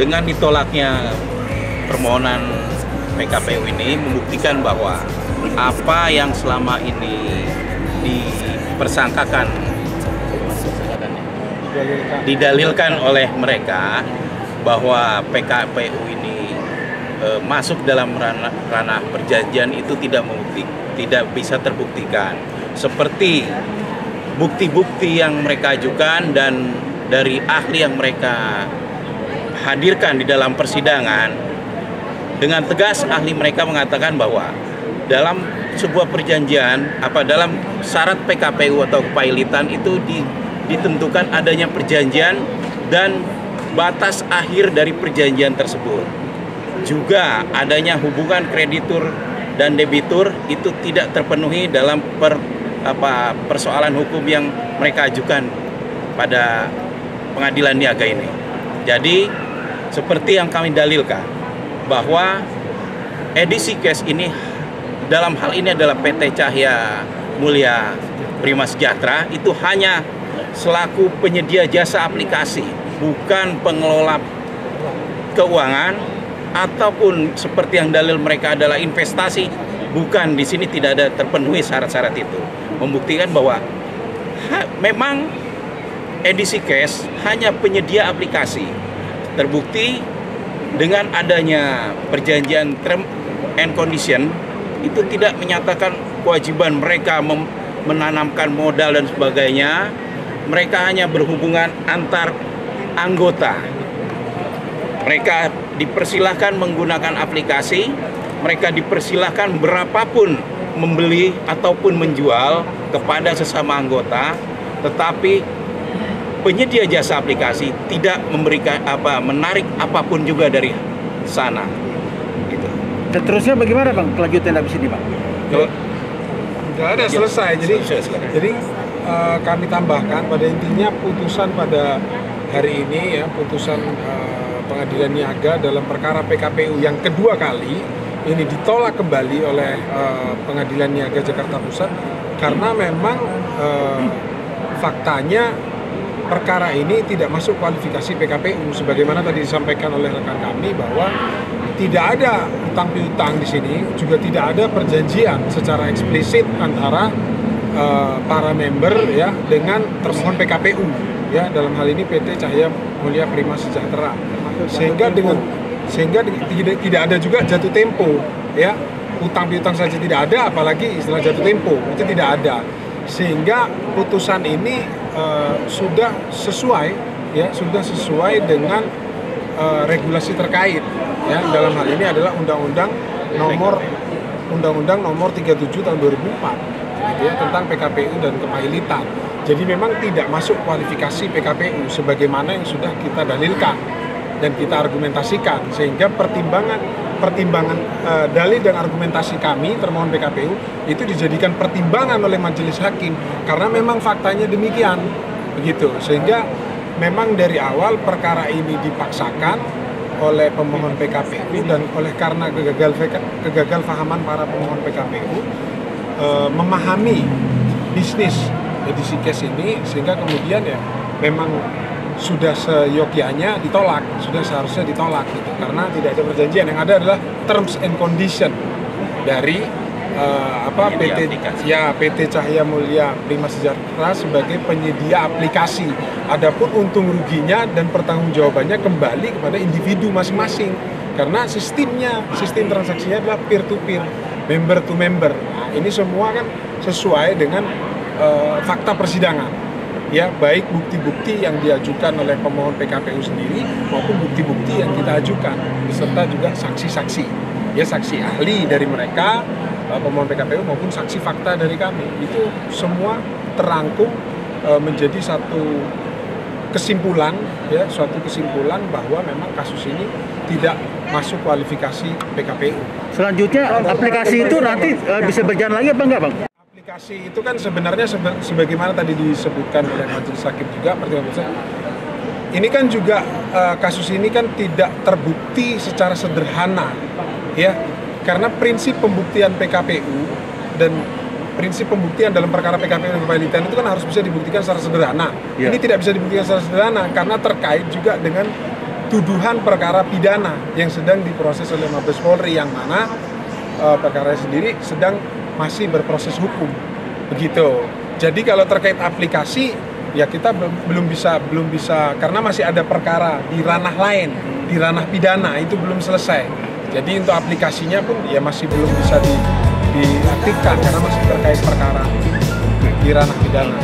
dengan ditolaknya permohonan PKPU ini membuktikan bahwa apa yang selama ini dipersangkakan, didalilkan oleh mereka bahwa PKPU ini masuk dalam ranah perjanjian itu tidak bisa terbuktikan. Seperti bukti-bukti yang mereka ajukan dan dari ahli yang mereka hadirkan di dalam persidangan, dengan tegas ahli mereka mengatakan bahwa dalam sebuah perjanjian, dalam syarat PKPU atau kepailitan itu ditentukan adanya perjanjian dan batas akhir dari perjanjian tersebut. Juga adanya hubungan kreditur dan debitur itu tidak terpenuhi dalam persoalan hukum yang mereka ajukan pada pengadilan niaga ini. Jadi seperti yang kami dalilkan bahwa edisi case ini dalam hal ini adalah PT Cahya Mulia Prima Sejahtera itu hanya selaku penyedia jasa aplikasi, bukan pengelola keuangan, ataupun seperti yang dalil mereka adalah investasi, bukan. Di sini tidak ada terpenuhi syarat-syarat itu. Membuktikan bahwa memang edisi cash hanya penyedia aplikasi. Terbukti dengan adanya perjanjian term and condition itu tidak menyatakan kewajiban mereka menanamkan modal dan sebagainya. Mereka hanya berhubungan antar anggota. Mereka dipersilahkan menggunakan aplikasi, mereka dipersilahkan berapapun membeli ataupun menjual kepada sesama anggota, tetapi penyedia jasa aplikasi tidak memberikan menarik apapun juga dari sana. Gitu. Dan terusnya bagaimana Bang kelanjutan habis ini Bang? Nggak ada, selesai. Jadi kami tambahkan pada intinya putusan pada hari ini ya, putusan pengadilan niaga dalam perkara PKPU yang kedua kali ini ditolak kembali oleh pengadilan niaga Jakarta Pusat karena memang faktanya perkara ini tidak masuk kualifikasi PKPU sebagaimana tadi disampaikan oleh rekan kami bahwa tidak ada utang piutang di sini, juga tidak ada perjanjian secara eksplisit antara para member ya dengan termohon PKPU ya, dalam hal ini PT Cahya Mulia Prima Sejahtera, sehingga tidak ada juga jatuh tempo ya, utang piutang saja tidak ada, apalagi istilah jatuh tempo itu tidak ada, sehingga putusan ini sudah sesuai ya, sudah sesuai dengan regulasi terkait ya, dalam hal ini adalah Undang-Undang nomor 37 tahun 2004 gitu ya, tentang PKPU dan kepailitan. Jadi memang tidak masuk kualifikasi PKPU sebagaimana yang sudah kita dalilkan dan kita argumentasikan, sehingga pertimbangan dalil dan argumentasi kami termohon PKPU itu dijadikan pertimbangan oleh majelis hakim karena memang faktanya demikian begitu, sehingga memang dari awal perkara ini dipaksakan oleh pemohon PKPU dan karena kegagal fahaman para pemohon PKPU memahami bisnis edisi case ini, sehingga kemudian ya memang sudah seyogyanya ditolak, sudah seharusnya ditolak gitu, karena tidak ada perjanjian. Yang ada adalah terms and condition dari PT Cahya Mulia Prima Sejahtera sebagai penyedia aplikasi. Adapun untung ruginya dan pertanggungjawabannya kembali kepada individu masing-masing, karena sistem transaksinya adalah peer to peer, member to member. Nah, ini semua kan sesuai dengan fakta persidangan. Ya, baik bukti-bukti yang diajukan oleh pemohon PKPU sendiri maupun bukti-bukti yang kita ajukan, beserta juga saksi-saksi, ya, saksi ahli dari mereka, pemohon PKPU maupun saksi fakta dari kami. Itu semua terangkum menjadi satu kesimpulan, ya, suatu kesimpulan bahwa memang kasus ini tidak masuk kualifikasi PKPU. Selanjutnya aplikasi itu nanti bisa berjalan lagi apa enggak, Bang? Aplikasi itu kan sebenarnya sebagaimana tadi disebutkan oleh majelis hakim juga, ini kan juga kasus ini kan tidak terbukti secara sederhana, ya, karena prinsip pembuktian PKPU dan prinsip pembuktian dalam perkara PKPU dan kepailitan itu kan harus bisa dibuktikan secara sederhana. Ya. Ini tidak bisa dibuktikan secara sederhana karena terkait juga dengan tuduhan perkara pidana yang sedang diproses oleh Mabes Polri, yang mana perkara sendiri sedang masih berproses hukum, begitu. Jadi kalau terkait aplikasi ya kita belum bisa karena masih ada perkara di ranah lain, di ranah pidana itu belum selesai. Jadi untuk aplikasinya pun ya masih belum bisa diaktifkan karena masih terkait perkara di ranah pidana.